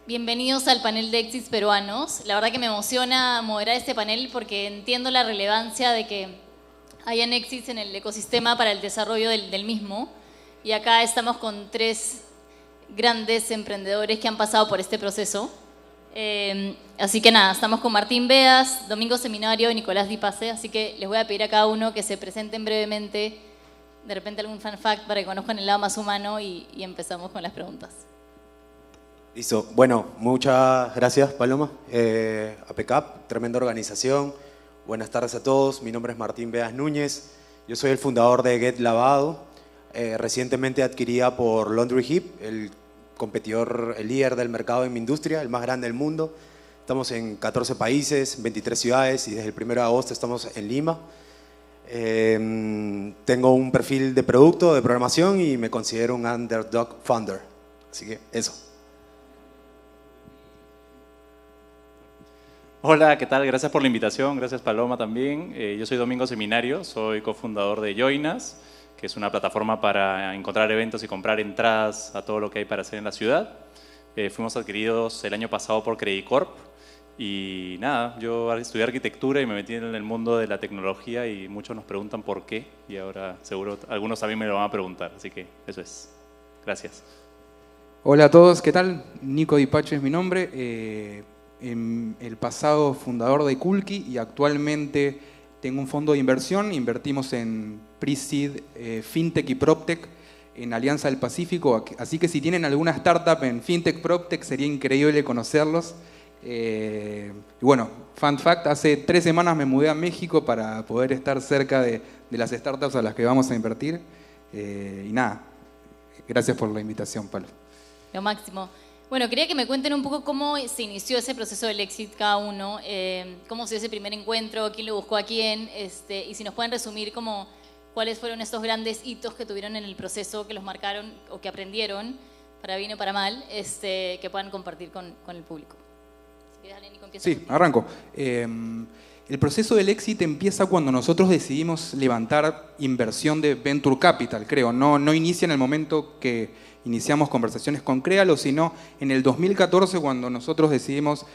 Bienvenidos al panel de exits peruanos. La verdad que me emociona moderar este panel porque entiendo la relevancia de que hayan exits en el ecosistema para el desarrollo del mismo. Y acá estamos con tres grandes emprendedores que han pasado por este proceso. Así que nada, estamos con Martín Beas, Domingo Seminario y Nicolás Di Pace. Así que les voy a pedir a cada uno que se presenten brevemente, de repente algún fun fact para que conozcan el lado más humano y empezamos con las preguntas. Listo. Bueno, muchas gracias, Paloma. APCAP, tremenda organización. Buenas tardes a todos. Mi nombre es Martín Beas Núñez. Yo soy el fundador de Get Lavado, recientemente adquirida por Laundry Heap, el competidor, el líder del mercado en mi industria, el más grande del mundo. Estamos en 14 países, 23 ciudades y desde el 1 de agosto estamos en Lima. Tengo un perfil de producto, de programación y me considero un underdog founder. Así que eso. Hola, ¿qué tal? Gracias por la invitación, gracias Paloma también. Yo soy Domingo Seminario, soy cofundador de Joinas, que es una plataforma para encontrar eventos y comprar entradas a todo lo que hay para hacer en la ciudad. Fuimos adquiridos el año pasado por Credit Corp y nada, yo estudié arquitectura y me metí en el mundo de la tecnología y muchos nos preguntan por qué y ahora seguro algunos también me lo van a preguntar, así que eso es. Gracias. Hola a todos, ¿qué tal? Nico Di Pace es mi nombre. El pasado fundador de Kulki y actualmente tengo un fondo de inversión. Invertimos en Pre-Seed, FinTech y PropTech en Alianza del Pacífico, así que si tienen alguna startup en FinTech, PropTech sería increíble conocerlos. Y bueno, fun fact, hace 3 semanas me mudé a México para poder estar cerca de las startups a las que vamos a invertir. Y nada, gracias por la invitación, Pablo. Lo máximo. Bueno, quería que me cuenten un poco cómo se inició ese proceso del exit cada uno, cómo se dio ese primer encuentro, quién lo buscó a quién, y si nos pueden resumir como cuáles fueron estos grandes hitos que tuvieron en el proceso, que los marcaron o que aprendieron, para bien o para mal, que puedan compartir con el público. Si quieres, dale, Nico, empieza. Sí, arranco. El proceso del exit empieza cuando nosotros decidimos levantar inversión de Venture Capital, creo. No inicia en el momento que iniciamos conversaciones con Créalo, sino en el 2014 cuando nosotros decidimos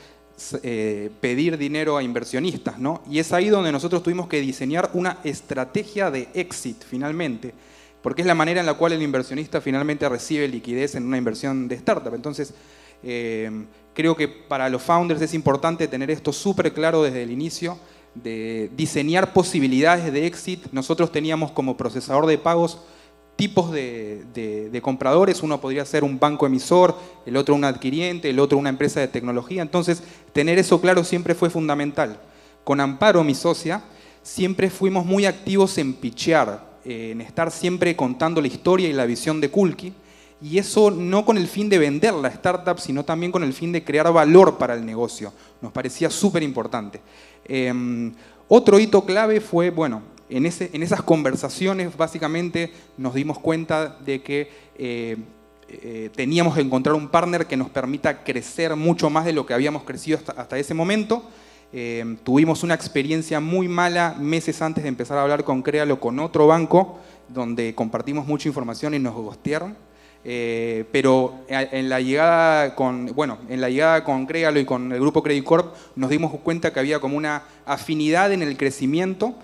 pedir dinero a inversionistas, ¿no? Y es ahí donde nosotros tuvimos que diseñar una estrategia de exit finalmente, porque es la manera en la cual el inversionista finalmente recibe liquidez en una inversión de startup. Entonces, creo que para los founders es importante tener esto súper claro desde el inicio, de diseñar posibilidades de exit. Nosotros teníamos como procesador de pagos tipos de compradores. Uno podría ser un banco emisor, el otro un adquiriente, el otro una empresa de tecnología. Entonces, tener eso claro siempre fue fundamental. Con Amparo, mi socia, siempre fuimos muy activos en pitchear, en estar siempre contando la historia y la visión de Kulki. Y eso no con el fin de vender la startup, sino también con el fin de crear valor para el negocio. Nos parecía súper importante. Otro hito clave fue, bueno, en esas conversaciones básicamente nos dimos cuenta de que teníamos que encontrar un partner que nos permita crecer mucho más de lo que habíamos crecido hasta ese momento. Tuvimos una experiencia muy mala meses antes de empezar a hablar con Créalo con otro banco, donde compartimos mucha información y nos ghostearon. Pero en la llegada con Créalo y con el grupo Credit Corp nos dimos cuenta que había como una afinidad en el crecimiento.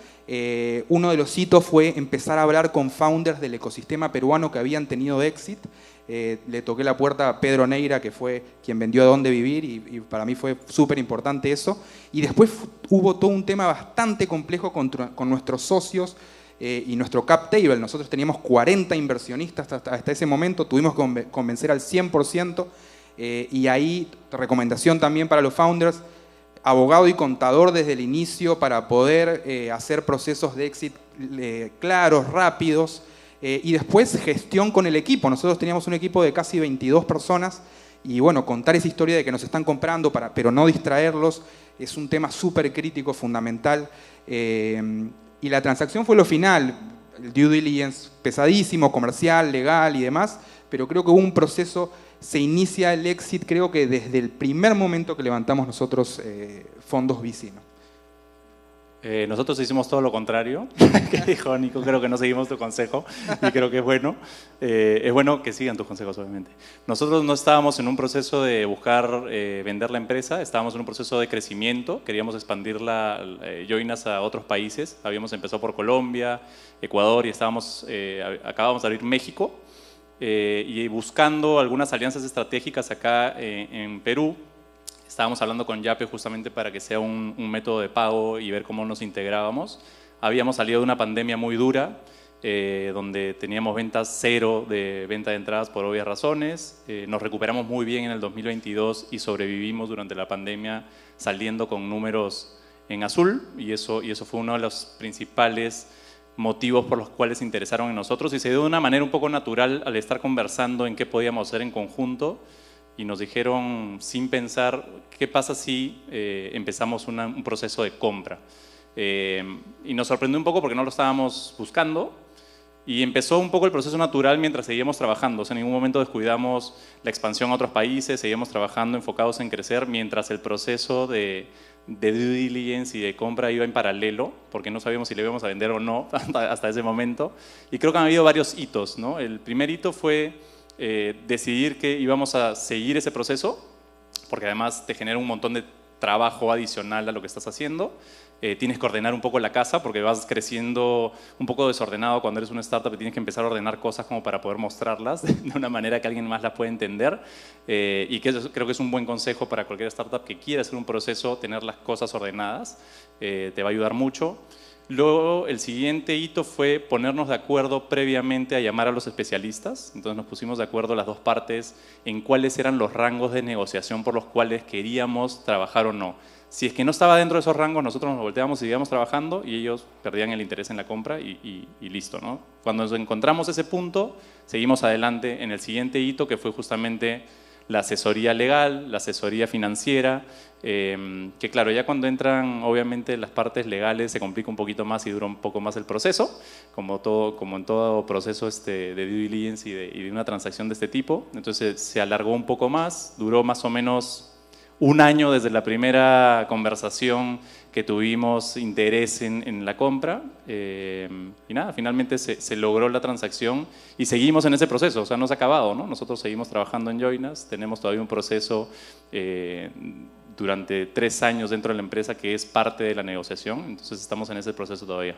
Uno de los hitos fue empezar a hablar con founders del ecosistema peruano que habían tenido exit. Le toqué la puerta a Pedro Neira, que fue quien vendió A Dónde Vivir, y para mí fue súper importante eso. Y después hubo todo un tema bastante complejo con nuestros socios y nuestro cap table. Nosotros teníamos 40 inversionistas hasta ese momento, tuvimos que convencer al 100%, y ahí, recomendación también para los founders, abogado y contador desde el inicio para poder hacer procesos de exit claros, rápidos, y después gestión con el equipo. Nosotros teníamos un equipo de casi 22 personas y bueno, contar esa historia de que nos están comprando, pero no distraerlos, es un tema súper crítico, fundamental. Y la transacción fue lo final, el due diligence pesadísimo, comercial, legal y demás, pero creo que hubo un proceso. Se inicia el exit, creo que desde el primer momento que levantamos nosotros fondos VC, ¿no? Nosotros hicimos todo lo contrario, que dijo Nico, creo que no seguimos tu consejo y creo que es bueno que sigan tus consejos, obviamente. Nosotros no estábamos en un proceso de buscar vender la empresa, estábamos en un proceso de crecimiento, queríamos expandir Joinas a otros países, habíamos empezado por Colombia, Ecuador y acabábamos de abrir México y buscando algunas alianzas estratégicas acá en Perú. Estábamos hablando con Yape justamente para que sea un método de pago y ver cómo nos integrábamos. Habíamos salido de una pandemia muy dura, donde teníamos ventas cero de venta de entradas por obvias razones. Nos recuperamos muy bien en el 2022 y sobrevivimos durante la pandemia saliendo con números en azul y eso fue uno de los principales motivos por los cuales se interesaron en nosotros y se dio de una manera un poco natural al estar conversando en qué podíamos hacer en conjunto. Y nos dijeron, sin pensar, ¿qué pasa si empezamos un proceso de compra? Y nos sorprendió un poco porque no lo estábamos buscando y empezó un poco el proceso natural mientras seguíamos trabajando. O sea, en ningún momento descuidamos la expansión a otros países, seguíamos trabajando enfocados en crecer mientras el proceso de due diligence y de compra iba en paralelo, porque no sabíamos si le íbamos a vender o no hasta ese momento. Y creo que han habido varios hitos, ¿no? El primer hito fue decidir que íbamos a seguir ese proceso, porque además te genera un montón de trabajo adicional a lo que estás haciendo. Tienes que ordenar un poco la casa porque vas creciendo un poco desordenado cuando eres una startup y tienes que empezar a ordenar cosas como para poder mostrarlas de una manera que alguien más las pueda entender. Y que eso creo que es un buen consejo para cualquier startup que quiera hacer un proceso, tener las cosas ordenadas, te va a ayudar mucho. Luego, el siguiente hito fue ponernos de acuerdo previamente a llamar a los especialistas. Entonces nos pusimos de acuerdo las dos partes en cuáles eran los rangos de negociación por los cuales queríamos trabajar o no. Si es que no estaba dentro de esos rangos, nosotros nos volteábamos y seguíamos trabajando y ellos perdían el interés en la compra y listo, ¿no? Cuando nos encontramos ese punto, seguimos adelante en el siguiente hito, que fue justamente la asesoría legal, la asesoría financiera, que claro, ya cuando entran obviamente las partes legales se complica un poquito más y dura un poco más el proceso, como en todo proceso de due diligence y de una transacción de este tipo. Entonces se alargó un poco más, duró más o menos un año desde la primera conversación que tuvimos interés en la compra y nada, finalmente se logró la transacción y seguimos en ese proceso, o sea, no se ha acabado, ¿no? Nosotros seguimos trabajando en Joinas, tenemos todavía un proceso durante 3 años dentro de la empresa que es parte de la negociación, entonces estamos en ese proceso todavía.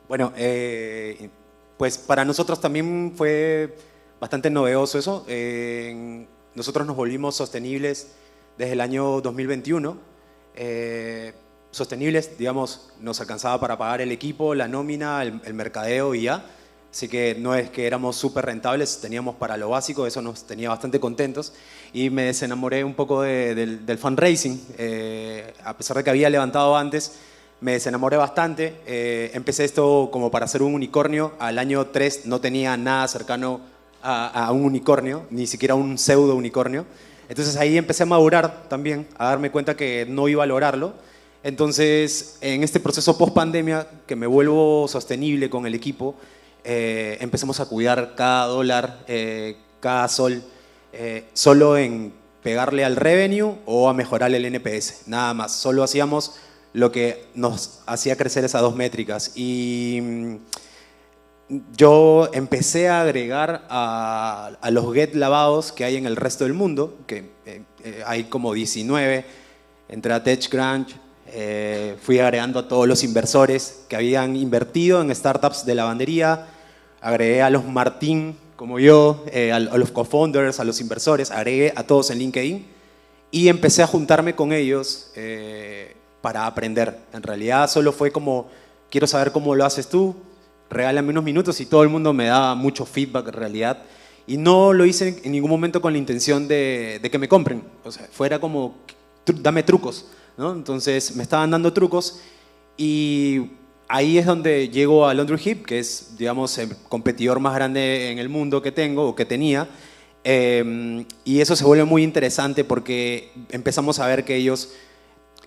Bueno, pues para nosotros también fue bastante novedoso eso. Nosotros nos volvimos sostenibles desde el año 2021. Sostenibles, digamos, nos alcanzaba para pagar el equipo, la nómina, el mercadeo y ya. Así que no es que éramos súper rentables, teníamos para lo básico, eso nos tenía bastante contentos. Y me desenamoré un poco del fundraising. A pesar de que había levantado antes, me desenamoré bastante. Empecé esto como para hacer un unicornio. Al año 3 no tenía nada cercano a un unicornio, ni siquiera un pseudo unicornio. Entonces ahí empecé a madurar también, a darme cuenta que no iba a lograrlo. Entonces en este proceso post pandemia, que me vuelvo sostenible con el equipo, empezamos a cuidar cada dólar, cada sol, solo en pegarle al revenue o a mejorar el NPS, nada más. Solo hacíamos lo que nos hacía crecer esas dos métricas. Y yo empecé a agregar a los get lavados que hay en el resto del mundo, que hay como 19, entré a TechCrunch, fui agregando a todos los inversores que habían invertido en startups de lavandería, agregué a los Martín como yo, a los co-founders, a los inversores, agregué a todos en LinkedIn y empecé a juntarme con ellos para aprender. En realidad solo fue como, quiero saber cómo lo haces tú, regálame unos minutos, y todo el mundo me daba mucho feedback en realidad. Y no lo hice en ningún momento con la intención de que me compren. O sea, fuera como, dame trucos, ¿no? Entonces me estaban dando trucos y ahí es donde llego a Laundry Hip, que es, digamos, el competidor más grande en el mundo que tengo o que tenía. Y eso se vuelve muy interesante porque empezamos a ver que ellos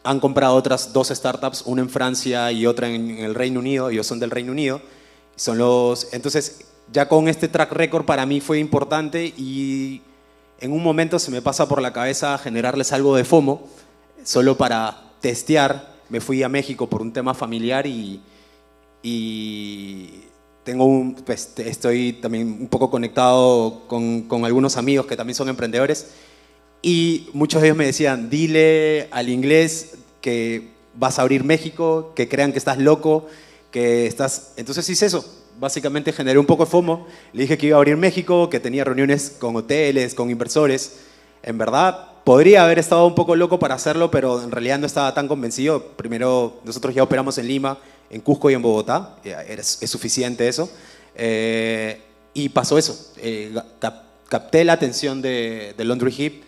han comprado otras 2 startups, una en Francia y otra en el Reino Unido. Ellos son del Reino Unido. Entonces, ya con este track record para mí fue importante y en un momento se me pasa por la cabeza generarles algo de FOMO, solo para testear, me fui a México por un tema familiar y tengo pues, estoy también un poco conectado con algunos amigos que también son emprendedores y muchos de ellos me decían, dile al inglés que vas a abrir México, que crean que estás loco, que estás... Entonces hice eso, básicamente generé un poco de FOMO, le dije que iba a abrir México, que tenía reuniones con hoteles, con inversores. En verdad, podría haber estado un poco loco para hacerlo, pero en realidad no estaba tan convencido. Primero, nosotros ya operamos en Lima, en Cusco y en Bogotá, es suficiente eso. Y pasó eso, capté la atención de Laundry Hip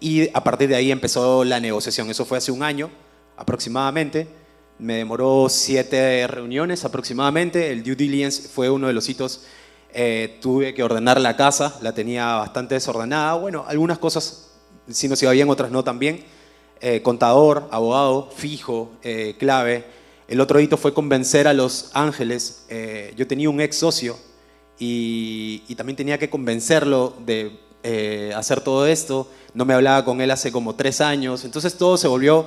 y a partir de ahí empezó la negociación. Eso fue hace un año aproximadamente. Me demoró 7 reuniones aproximadamente. El due diligence fue uno de los hitos. Tuve que ordenar la casa, la tenía bastante desordenada. Bueno, algunas cosas sí nos iba bien, otras no también. Contador, abogado, fijo, clave. El otro hito fue convencer a Los Ángeles. Yo tenía un ex socio y también tenía que convencerlo de hacer todo esto. No me hablaba con él hace como 3 años. Entonces todo se volvió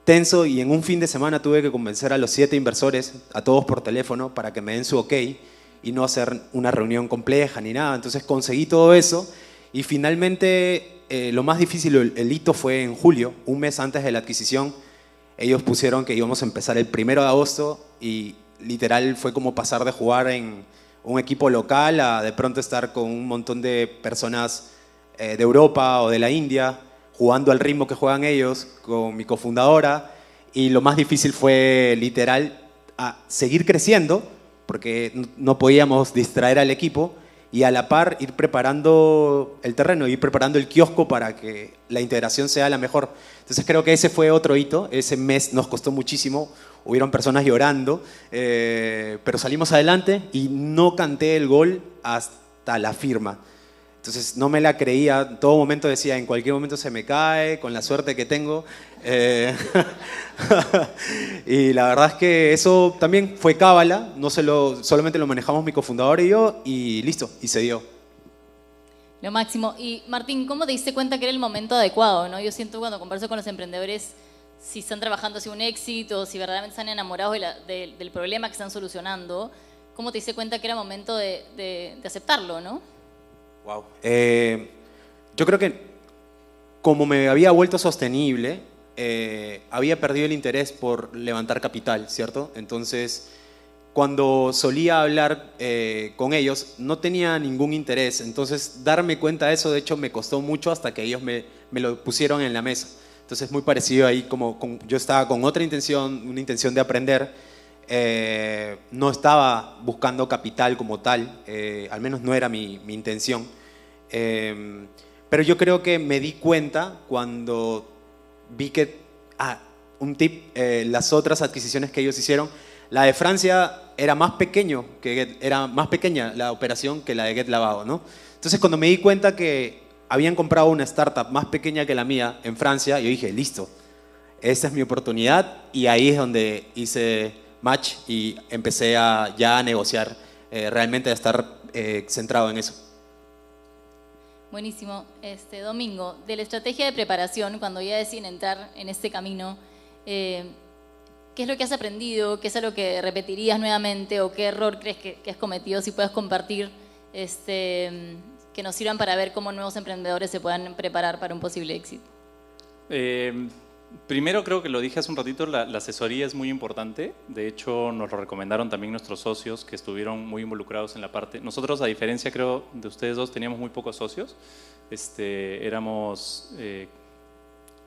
tenso y en un fin de semana tuve que convencer a los 7 inversores, a todos por teléfono, para que me den su ok y no hacer una reunión compleja ni nada. Entonces conseguí todo eso y finalmente lo más difícil, el hito fue en julio, un mes antes de la adquisición. Ellos pusieron que íbamos a empezar el 1 de agosto y literal fue como pasar de jugar en un equipo local a de pronto estar con un montón de personas de Europa o de la India, jugando al ritmo que juegan ellos, con mi cofundadora, y lo más difícil fue literal a seguir creciendo, porque no podíamos distraer al equipo, y a la par ir preparando el terreno, ir preparando el kiosco para que la integración sea la mejor. Entonces creo que ese fue otro hito, ese mes nos costó muchísimo, hubieron personas llorando, pero salimos adelante y no canté el gol hasta la firma. Entonces no me la creía, en todo momento decía, en cualquier momento se me cae, con la suerte que tengo. Y la verdad es que eso también fue cábala, solamente lo manejamos mi cofundador y yo, y listo, y se dio. Lo máximo. Y Martín, ¿cómo te diste cuenta que era el momento adecuado, ¿no? Yo siento cuando converso con los emprendedores, si están trabajando hacia un éxito, si verdaderamente están enamorados del problema que están solucionando, ¿cómo te diste cuenta que era momento de aceptarlo, no? Wow. Yo creo que como me había vuelto sostenible, había perdido el interés por levantar capital, ¿cierto? Entonces, cuando solía hablar con ellos, no tenía ningún interés. Entonces, darme cuenta de eso, de hecho, me costó mucho hasta que ellos me lo pusieron en la mesa. Entonces, muy parecido ahí, yo estaba con otra intención, una intención de aprender. No estaba buscando capital como tal, al menos no era mi intención. Pero yo creo que me di cuenta cuando vi que, un tip, las otras adquisiciones que ellos hicieron, la de Francia era más pequeña la operación que la de Get Lavado, ¿no? Entonces cuando me di cuenta que habían comprado una startup más pequeña que la mía en Francia, yo dije, listo, esta es mi oportunidad, y ahí es donde hice match y empecé ya a negociar, realmente a estar centrado en eso. Buenísimo. Domingo, de la estrategia de preparación, cuando ya deciden entrar en este camino, ¿qué es lo que has aprendido? ¿Qué es algo que repetirías nuevamente? ¿O qué error crees que has cometido? Si puedes compartir, que nos sirvan para ver cómo nuevos emprendedores se puedan preparar para un posible éxito. Primero, creo que lo dije hace un ratito, la asesoría es muy importante. De hecho, nos lo recomendaron también nuestros socios que estuvieron muy involucrados en la parte. Nosotros, a diferencia, creo, de ustedes dos, teníamos muy pocos socios. Éramos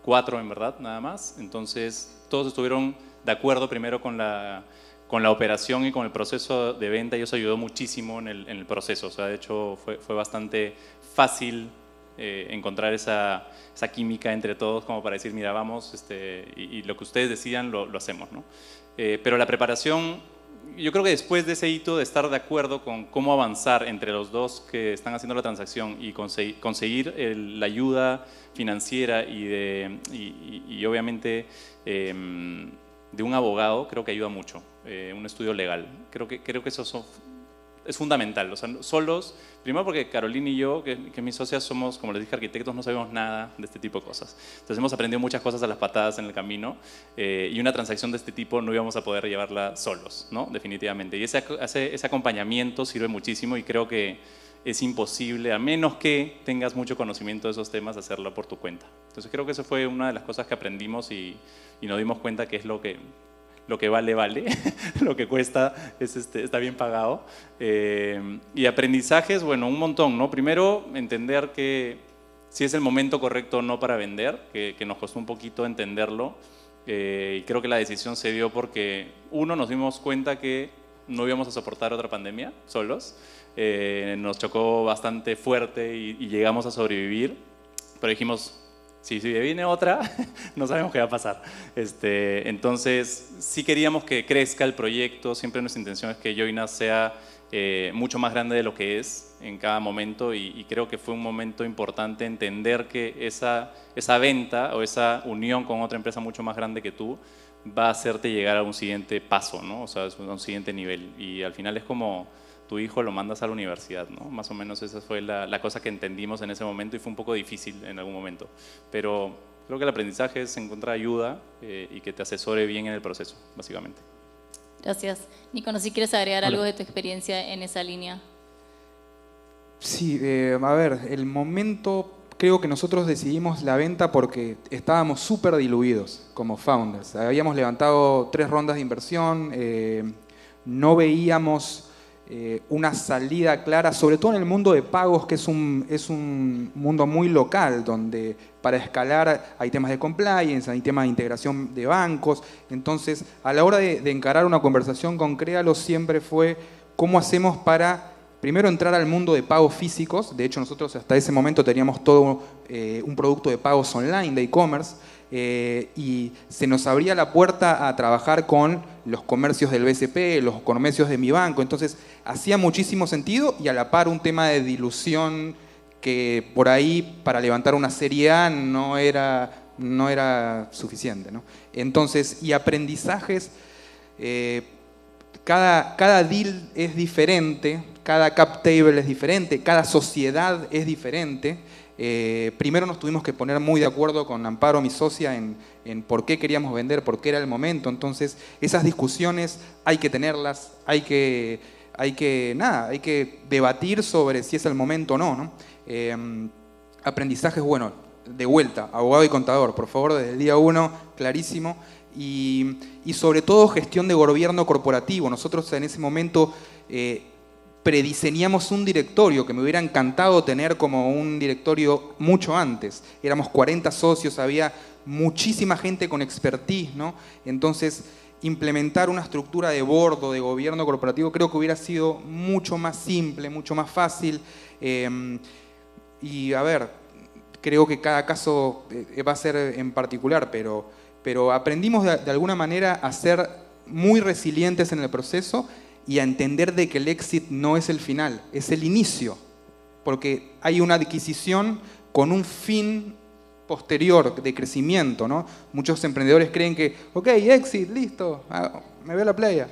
4 en verdad, nada más. Entonces, todos estuvieron de acuerdo primero con la operación y con el proceso de venta, y eso ayudó muchísimo en el proceso. O sea, de hecho, fue bastante fácil encontrar esa química entre todos como para decir, mira, vamos, y lo que ustedes decidan lo hacemos, ¿no? Pero la preparación, yo creo que después de ese hito de estar de acuerdo con cómo avanzar entre los dos que están haciendo la transacción y conseguir la ayuda financiera y obviamente de un abogado, creo que ayuda mucho, un estudio legal. Creo que esos es fundamental. O sea, solos, primero porque Carolina y yo, que mis socias, somos, como les dije, arquitectos, no sabemos nada de este tipo de cosas. Entonces hemos aprendido muchas cosas a las patadas en el camino, y una transacción de este tipo no íbamos a poder llevarla solos, ¿no? Definitivamente. Y ese acompañamiento sirve muchísimo, y creo que es imposible, a menos que tengas mucho conocimiento de esos temas, hacerlo por tu cuenta. Entonces creo que eso fue una de las cosas que aprendimos, y nos dimos cuenta que es lo que vale, lo que cuesta está bien pagado. Y aprendizajes, bueno, un montón, ¿no? Primero, entender que si es el momento correcto o no para vender, que nos costó un poquito entenderlo, y creo que la decisión se dio porque, uno, nos dimos cuenta que no íbamos a soportar otra pandemia solos, nos chocó bastante fuerte y llegamos a sobrevivir, pero dijimos, si viene otra, no sabemos qué va a pasar. Entonces, sí queríamos que crezca el proyecto, siempre nuestra intención es que Joinas sea mucho más grande de lo que es en cada momento, y creo que fue un momento importante entender que esa venta o esa unión con otra empresa mucho más grande que tú va a hacerte llegar a un siguiente paso, ¿no? O sea, a un siguiente nivel, y al final es como tu hijo lo mandas a la universidad, ¿no? Más o menos esa fue la cosa que entendimos en ese momento, y fue un poco difícil en algún momento. Pero creo que el aprendizaje es encontrar ayuda y que te asesore bien en el proceso, básicamente. Gracias. Nico, no sé si quieres agregar algo de tu experiencia en esa línea. Sí, a ver, el momento, creo que nosotros decidimos la venta porque estábamos súper diluidos como founders. Habíamos levantado 3 rondas de inversión, no veíamos una salida clara, sobre todo en el mundo de pagos, que es un mundo muy local, donde para escalar hay temas de compliance, hay temas de integración de bancos. Entonces, a la hora de encarar una conversación con Créalo, siempre fue cómo hacemos para, primero, entrar al mundo de pagos físicos. De hecho, nosotros hasta ese momento teníamos todo un producto de pagos online, de e-commerce, y se nos abría la puerta a trabajar con los comercios del BCP, los comercios de mi banco. Entonces hacía muchísimo sentido, y a la par un tema de dilución que por ahí para levantar una serie A no era suficiente, ¿no? Entonces, y aprendizajes, cada deal es diferente, cada cap table es diferente, cada sociedad es diferente. Primero nos tuvimos que poner muy de acuerdo con Amparo, mi socia, en por qué queríamos vender, por qué era el momento. Entonces, esas discusiones hay que tenerlas, hay que debatir sobre si es el momento o no, ¿no? Aprendizajes, bueno, de vuelta, abogado y contador, por favor, desde el día 1, clarísimo. Y sobre todo gestión de gobierno corporativo. Nosotros en ese momento prediseñamos un directorio que me hubiera encantado tener como un directorio mucho antes. Éramos 40 socios, había muchísima gente con expertise, ¿no? Entonces, implementar una estructura de board o de gobierno corporativo creo que hubiera sido mucho más simple, mucho más fácil. Y a ver, creo que cada caso va a ser en particular, pero aprendimos de alguna manera a ser muy resilientes en el proceso y a entender de que el exit no es el final, es el inicio, porque hay una adquisición con un fin posterior de crecimiento, ¿no? Muchos emprendedores creen que, ok, exit, listo, me veo a la playa.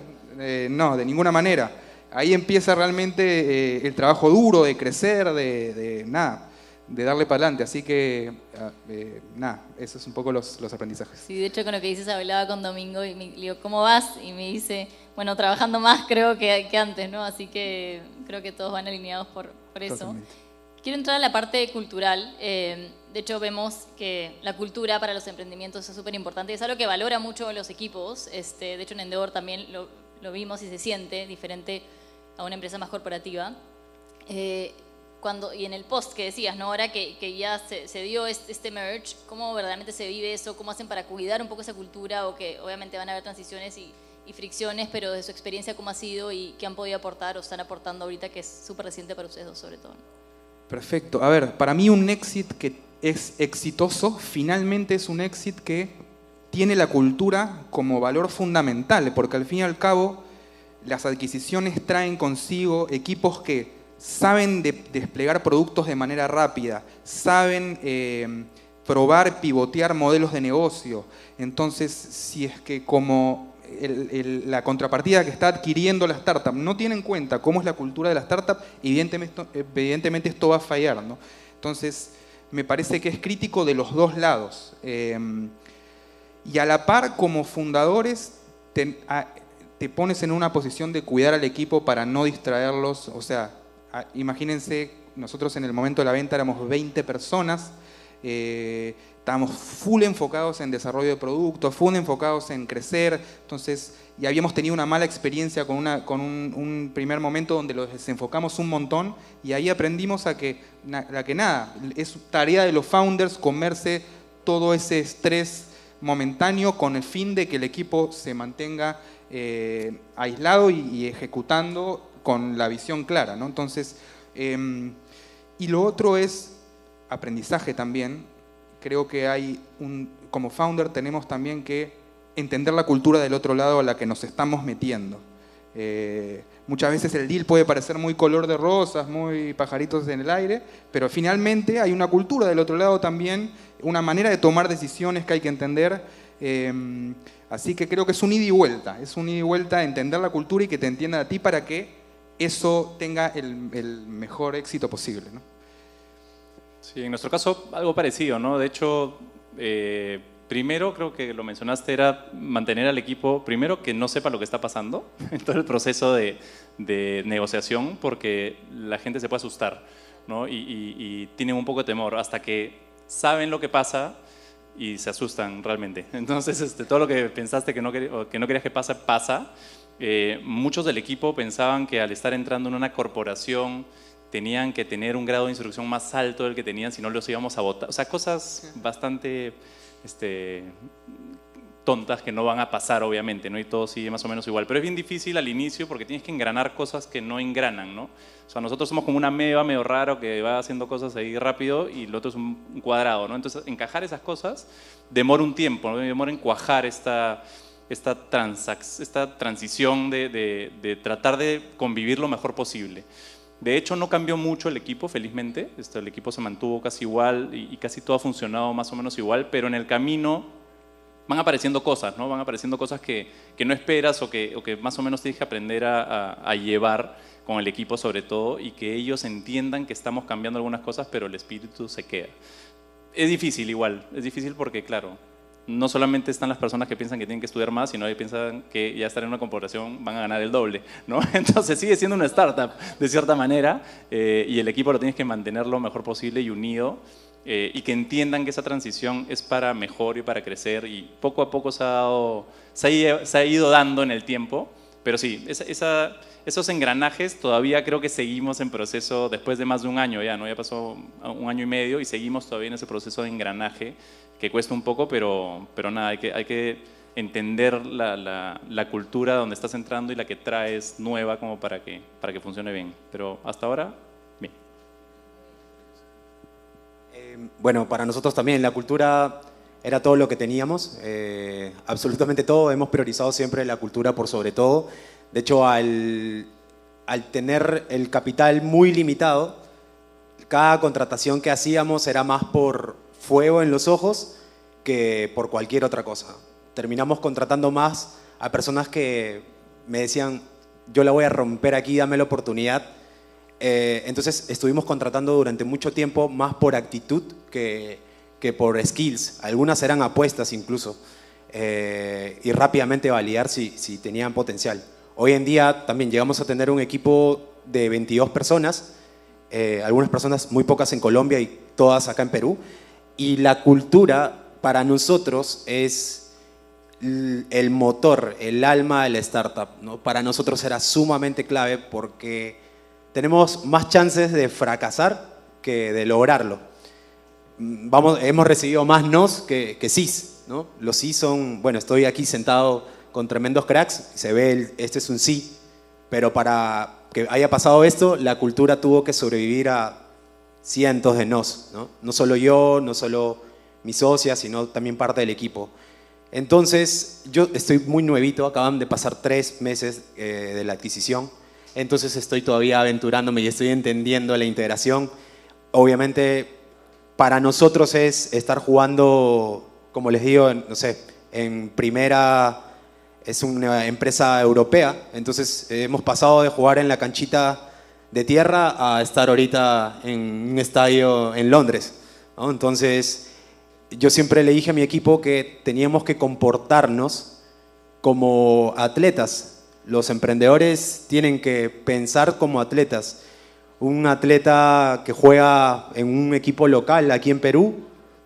No, de ninguna manera. Ahí empieza realmente el trabajo duro de crecer, de darle para adelante. Así que, esos son un poco los aprendizajes. Sí, de hecho con lo que dices hablaba con Domingo y le digo, ¿cómo vas? Y me dice, bueno, trabajando más creo que antes, ¿no? Así que creo que todos van alineados por eso. Totalmente. Quiero entrar a la parte cultural. De hecho, vemos que la cultura para los emprendimientos es súper importante y es algo que valora mucho los equipos. De hecho, en Endeavor también lo vimos y se siente diferente a una empresa más corporativa. Y en el post que decías, ¿no? Ahora que ya se dio este merge, ¿cómo verdaderamente se vive eso? ¿Cómo hacen para cuidar un poco esa cultura? O que obviamente van a haber transiciones y fricciones, pero de su experiencia, ¿cómo ha sido y qué han podido aportar o están aportando ahorita, que es súper reciente para ustedes dos sobre todo? Perfecto. A ver, para mí un exit que es exitoso, finalmente es un exit que tiene la cultura como valor fundamental, porque al fin y al cabo las adquisiciones traen consigo equipos que saben desplegar productos de manera rápida, saben probar, pivotear modelos de negocio. Entonces, si es que como la contrapartida que está adquiriendo la startup no tiene en cuenta cómo es la cultura de la startup, evidentemente esto va a fallar, ¿no? Entonces, me parece que es crítico de los dos lados. Y a la par, como fundadores, te pones en una posición de cuidar al equipo para no distraerlos. O sea, imagínense, nosotros en el momento de la venta éramos 20 personas, estábamos full enfocados en desarrollo de productos, full enfocados en crecer, entonces, y habíamos tenido una mala experiencia con un primer momento donde los desenfocamos un montón, y ahí aprendimos a que nada, es tarea de los founders comerse todo ese estrés momentáneo con el fin de que el equipo se mantenga aislado y ejecutando con la visión clara, ¿no? Entonces, y lo otro es aprendizaje también. Creo que como founder tenemos también que entender la cultura del otro lado a la que nos estamos metiendo. Muchas veces el deal puede parecer muy color de rosas, muy pajaritos en el aire, pero finalmente hay una cultura del otro lado también, una manera de tomar decisiones que hay que entender. Así que creo que es un ida y vuelta, entender la cultura y que te entienda a ti para que eso tenga el mejor éxito posible, ¿no? Sí, en nuestro caso algo parecido, ¿no? De hecho, primero creo que lo mencionaste, era mantener al equipo, primero que no sepa lo que está pasando en todo el proceso de negociación, porque la gente se puede asustar, ¿no? Y tienen un poco de temor hasta que saben lo que pasa y se asustan realmente. Entonces, todo lo que pensaste que no querías que pase, pasa. Muchos del equipo pensaban que al estar entrando en una corporación tenían que tener un grado de instrucción más alto del que tenían, si no los íbamos a votar. O sea, cosas bastante tontas que no van a pasar, obviamente, ¿no? Y todo sigue más o menos igual. Pero es bien difícil al inicio porque tienes que engranar cosas que no engranan, ¿no? O sea, nosotros somos como una ameba medio raro que va haciendo cosas ahí rápido y el otro es un cuadrado, ¿no? Entonces, encajar esas cosas demora un tiempo, ¿no? Demora en cuajar esta transición de tratar de convivir lo mejor posible. De hecho, no cambió mucho el equipo, felizmente. El equipo se mantuvo casi igual y casi todo ha funcionado más o menos igual, pero en el camino van apareciendo cosas, ¿no? Van apareciendo cosas que no esperas o que más o menos tienes que aprender a llevar con el equipo sobre todo, y que ellos entiendan que estamos cambiando algunas cosas, pero el espíritu se queda. Es difícil igual, es difícil porque, claro, no solamente están las personas que piensan que tienen que estudiar más, sino que piensan que ya estar en una corporación van a ganar el doble, ¿no? Entonces sigue siendo una startup de cierta manera, y el equipo lo tienes que mantener lo mejor posible y unido, y que entiendan que esa transición es para mejor y para crecer, y poco a poco se ha ido dando en el tiempo, pero sí, esos engranajes todavía creo que seguimos en proceso después de más de un año ya, ¿no? Ya pasó un año y medio y seguimos todavía en ese proceso de engranaje que cuesta un poco, pero nada, hay que entender la cultura donde estás entrando y la que traes nueva como para que funcione bien. Pero hasta ahora, bien. Bueno, para nosotros también la cultura era todo lo que teníamos, absolutamente todo. Hemos priorizado siempre la cultura por sobre todo. De hecho, al tener el capital muy limitado, cada contratación que hacíamos era más por fuego en los ojos que por cualquier otra cosa. Terminamos contratando más a personas que me decían, yo la voy a romper aquí, dame la oportunidad. Entonces estuvimos contratando durante mucho tiempo más por actitud que por skills. Algunas eran apuestas incluso, y rápidamente validar si tenían potencial. Hoy en día también llegamos a tener un equipo de 22 personas, algunas personas, muy pocas en Colombia y todas acá en Perú. Y la cultura para nosotros es el motor, el alma de la startup, ¿no? Para nosotros era sumamente clave porque tenemos más chances de fracasar que de lograrlo. Hemos recibido más nos que sís, ¿no? Los sí son, bueno, estoy aquí sentado con tremendos cracks, se ve, este es un sí, pero para que haya pasado esto, la cultura tuvo que sobrevivir a cientos de nos, ¿no? No solo yo, no solo mi socia, sino también parte del equipo. Entonces, yo estoy muy nuevito, acaban de pasar 3 meses de la adquisición, entonces estoy todavía aventurándome y estoy entendiendo la integración. Obviamente, para nosotros es estar jugando, como les digo, no sé, en primera es una empresa europea, entonces hemos pasado de jugar en la canchita de tierra a estar ahorita en un estadio en Londres, ¿no? Entonces, yo siempre le dije a mi equipo que teníamos que comportarnos como atletas. Los emprendedores tienen que pensar como atletas. Un atleta que juega en un equipo local aquí en Perú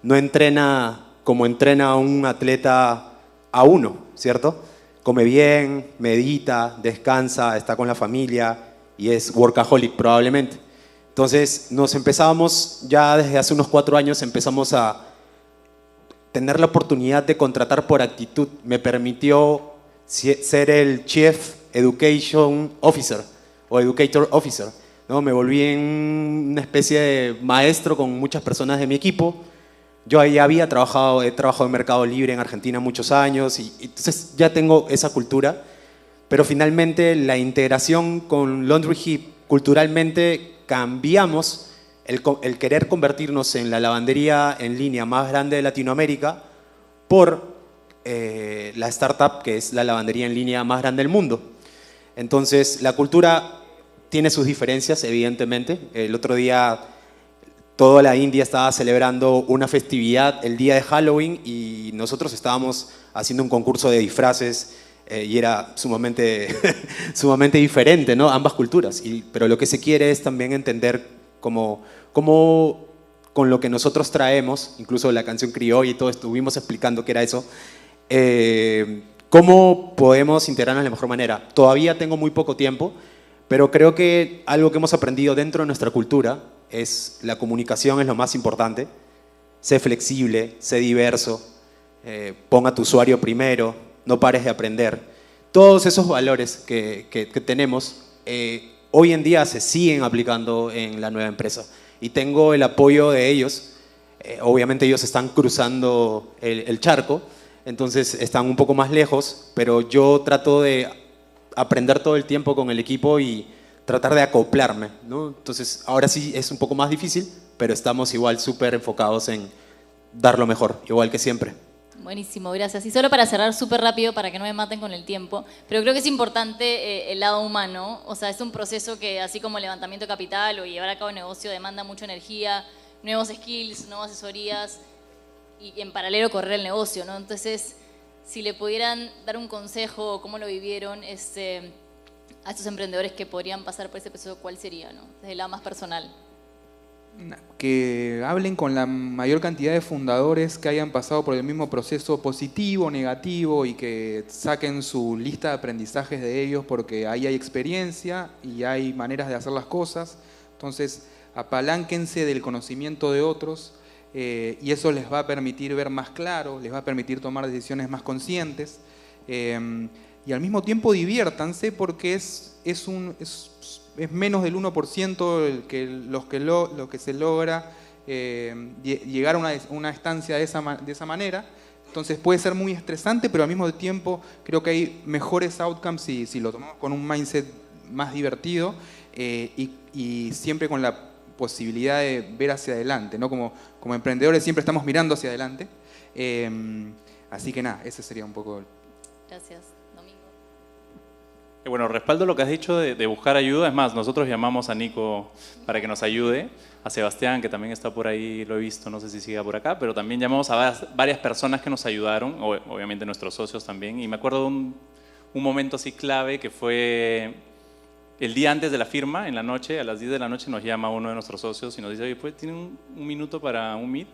no entrena como entrena un atleta A1, ¿cierto? Come bien, medita, descansa, está con la familia y es workaholic probablemente. Entonces nos empezamos, ya desde hace unos 4 años empezamos a tener la oportunidad de contratar por actitud. Me permitió ser el Chief Education Officer o Educator Officer, ¿no? Me volví en una especie de maestro con muchas personas de mi equipo. Yo ahí he trabajado en Mercado Libre en Argentina muchos años y entonces ya tengo esa cultura, pero finalmente la integración con Laundry Heap, culturalmente cambiamos el querer convertirnos en la lavandería en línea más grande de Latinoamérica por la startup que es la lavandería en línea más grande del mundo. Entonces la cultura tiene sus diferencias, evidentemente. El otro día toda la India estaba celebrando una festividad el día de Halloween y nosotros estábamos haciendo un concurso de disfraces y era sumamente, sumamente diferente, ¿no? Ambas culturas. Pero lo que se quiere es también entender cómo con lo que nosotros traemos, incluso la canción criolla y todo, estuvimos explicando qué era eso, cómo podemos integrarnos de la mejor manera. Todavía tengo muy poco tiempo, pero creo que algo que hemos aprendido dentro de nuestra cultura es la comunicación es lo más importante. Sé flexible, sé diverso, pon a tu usuario primero, no pares de aprender. Todos esos valores que tenemos hoy en día se siguen aplicando en la nueva empresa y tengo el apoyo de ellos. Obviamente ellos están cruzando el charco, entonces están un poco más lejos, pero yo trato de aprender todo el tiempo con el equipo y tratar de acoplarme, ¿no? Entonces ahora sí es un poco más difícil, pero estamos igual súper enfocados en dar lo mejor, igual que siempre. Buenísimo, gracias. Y solo para cerrar súper rápido, para que no me maten con el tiempo, pero creo que es importante el lado humano, o sea, es un proceso que así como el levantamiento de capital o llevar a cabo un negocio demanda mucha energía, nuevos skills, nuevas asesorías y en paralelo correr el negocio, ¿no? Entonces, si le pudieran dar un consejo o cómo lo vivieron a estos emprendedores que podrían pasar por ese proceso, ¿cuál sería, no? Desde el lado más personal. Que hablen con la mayor cantidad de fundadores que hayan pasado por el mismo proceso positivo, negativo y que saquen su lista de aprendizajes de ellos porque ahí hay experiencia y hay maneras de hacer las cosas. Entonces, apalánquense del conocimiento de otros y eso les va a permitir ver más claro, les va a permitir tomar decisiones más conscientes y al mismo tiempo diviértanse porque es menos del 1% lo que se logra llegar a una estancia de esa manera. Entonces puede ser muy estresante, pero al mismo tiempo creo que hay mejores outcomes si lo tomamos con un mindset más divertido y siempre con la posibilidad de ver hacia adelante, ¿no? Como emprendedores siempre estamos mirando hacia adelante. Así que nada, ese sería un poco... Gracias. Domingo. Bueno, respaldo lo que has dicho de buscar ayuda. Es más, nosotros llamamos a Nico para que nos ayude, a Sebastián, que también está por ahí, lo he visto, no sé si siga por acá, pero también llamamos a varias personas que nos ayudaron, obviamente nuestros socios también, y me acuerdo de un momento así clave que fue el día antes de la firma, en la noche, a las 10 de la noche nos llama uno de nuestros socios y nos dice, oye, pues, ¿tienen un minuto para un meet?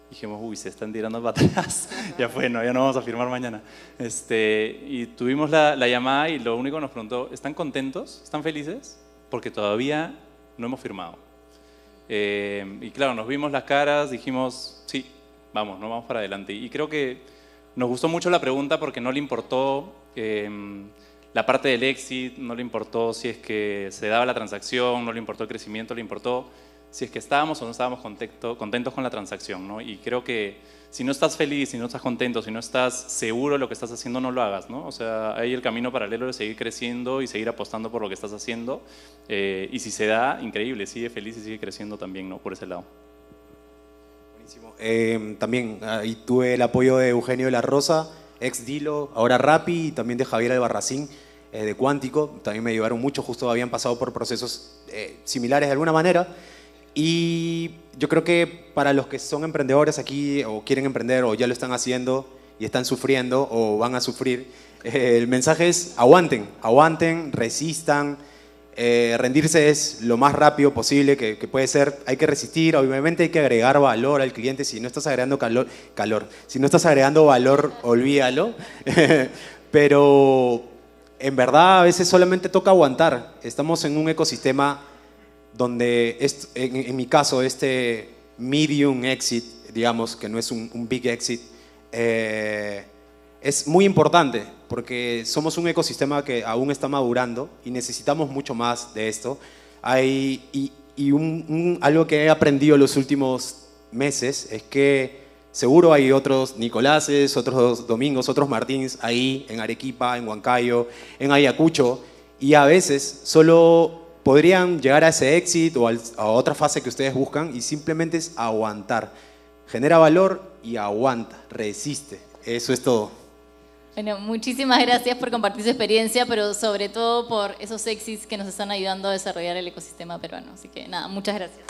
Dijimos, uy, se están tirando para atrás, ya fue, no, ya no vamos a firmar mañana. Y tuvimos la llamada y lo único que nos preguntó, ¿están contentos? ¿Están felices? Porque todavía no hemos firmado. Y claro, nos vimos las caras, dijimos, sí, vamos, no vamos para adelante. Y creo que nos gustó mucho la pregunta porque no le importó la parte del exit, no le importó si es que se daba la transacción, no le importó el crecimiento, le importó si es que estábamos o no estábamos contentos con la transacción, ¿no? Y creo que si no estás feliz, si no estás contento, si no estás seguro de lo que estás haciendo, no lo hagas, ¿no? O sea, hay el camino paralelo de seguir creciendo y seguir apostando por lo que estás haciendo. Y si se da, increíble, sigue feliz y sigue creciendo también, ¿no? Por ese lado. Buenísimo. También ahí tuve el apoyo de Eugenio de la Rosa, ex Dilo, ahora Rappi, y también de Javier Albarracín, de Cuántico. También me ayudaron mucho, justo habían pasado por procesos similares de alguna manera. Y yo creo que para los que son emprendedores aquí, o quieren emprender, o ya lo están haciendo y están sufriendo, o van a sufrir, el mensaje es aguanten, aguanten, resistan. Rendirse es lo más rápido posible que puede ser. Hay que resistir, obviamente hay que agregar valor al cliente. Si no estás agregando si no estás agregando valor, olvídalo. Pero en verdad a veces solamente toca aguantar. Estamos en un ecosistema donde, en mi caso, este medium exit, digamos, que no es un big exit, es muy importante porque somos un ecosistema que aún está madurando y necesitamos mucho más de esto. Algo que he aprendido los últimos meses es que seguro hay otros Nicoláses, otros Domingos, otros Martins ahí en Arequipa, en Huancayo, en Ayacucho, y a veces solo podrían llegar a ese éxito o a otra fase que ustedes buscan, y simplemente es aguantar. Genera valor y aguanta, resiste. Eso es todo. Bueno, muchísimas gracias por compartir su experiencia, pero sobre todo por esos exits que nos están ayudando a desarrollar el ecosistema peruano. Así que nada, muchas gracias.